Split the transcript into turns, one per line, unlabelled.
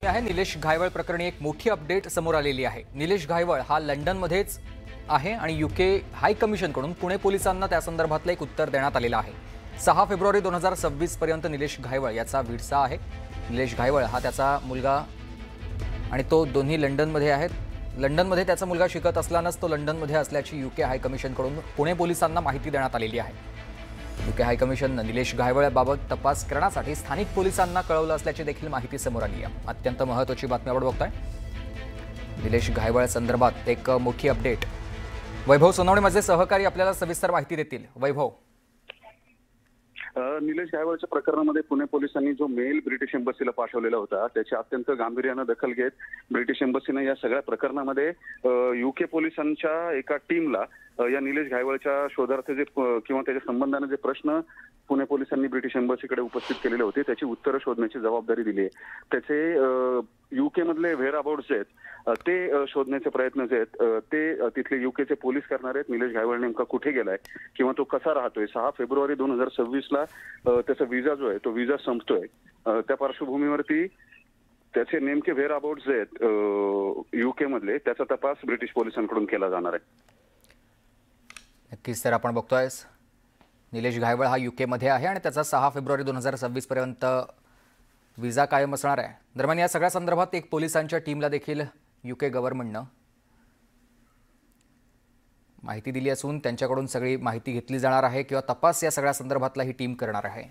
आहे निलेश घायवळ प्रकरणी एक मोठी अपडेट समोर आलेली आहे। निलेश घायवळ हा लंडनमध्येच आहे आणि यूके हाय कमिशनकडून पुणे पोलिसांना त्या संदर्भातलं एक उत्तर देण्यात आलेलं आहे। 6 फेब्रुवारी 2026 पर्यंत निलेश घायवळ याचा व्हिसा आहे। निलेश घायवळ हा त्याचा मुलगा आणि तो दोन्ही लंडनमध्ये आहेत। लंडनमध्ये त्याचा मुलगा शिकत असल्यानंच तो लंडनमध्ये असल्याची यूके हाय कमिशनकडून पुणे पोलिसांना माहिती देण्यात आलेली आहे। यूके हाय कमिशननं निलेश घायवळबाबत तपास करण्यासाठी स्थानिक पोलिसांना कळवलं असल्याची देखील माहिती समोर आली आहे। अत्यंत महत्त्वाची बातमी आपण बघतोय। निलेश घायवळ संदर्भात एक मोठी अपडेट। वैभव सोनवणे माझे सहकारी आपल्याला सविस्तर माहिती देतील। वैभव,
निलेश घायवळच्या प्रकरणामध्ये पुणे पोलिसांनी जो मेल ब्रिटिश एम्बसीला पाठवलेला होता त्याची अत्यंत गांभीर्यानं दखल घेत ब्रिटिश एम्बसीने या सगळ्या प्रकरणामध्ये यूके पोलिसांच्या एका टीमला या निलेश घायवळच्या शोधार्थ जे किंवा त्याच्या संबंधाने जे प्रश्न पुणे पोलिसांनी ब्रिटिश एम्बसीकडे उपस्थित केलेले होते त्याची उत्तरं शोधण्याची जबाबदारी दिली आहे। त्याचे यूके मधले व्हेअरअबाउट्स जे आहेत ते शोधण्याचे प्रयत्न जे आहेत ते तिथले यूकेचे पोलीस करणार आहेत। निलेश घायवळ नेमका कुठे गेलाय किंवा तो कसा राहतोय। 6 फेब्रुवारी 2026 ला त्याचा व्हिसा जो आहे तो व्हिसा संपतोय। त्या पार्श्वभूमीवरती त्याचे नेमके व्हेअरअबाउट्स जे आहेत यूके मधले त्याचा तपास ब्रिटिश पोलिसांकडून केला जाणार आहे।
नक्कीच तर आपण बघतोय निलेश घायवळ हा यूके मध्ये आहे आणि त्याचा 6 फेब्रुवारी 2026 पर्यंत व्हिसा कायम असणार आहे। दरम्यान या सगळ्या संदर्भात एक पोलिसांच्या टीमला देखील यूके गव्हर्नमेंटनं माहिती दिली असून त्यांच्याकडून सगळी माहिती घेतली जाणार आहे किंवा तपास या सगळ्या संदर्भातला ही टीम करणार आहे।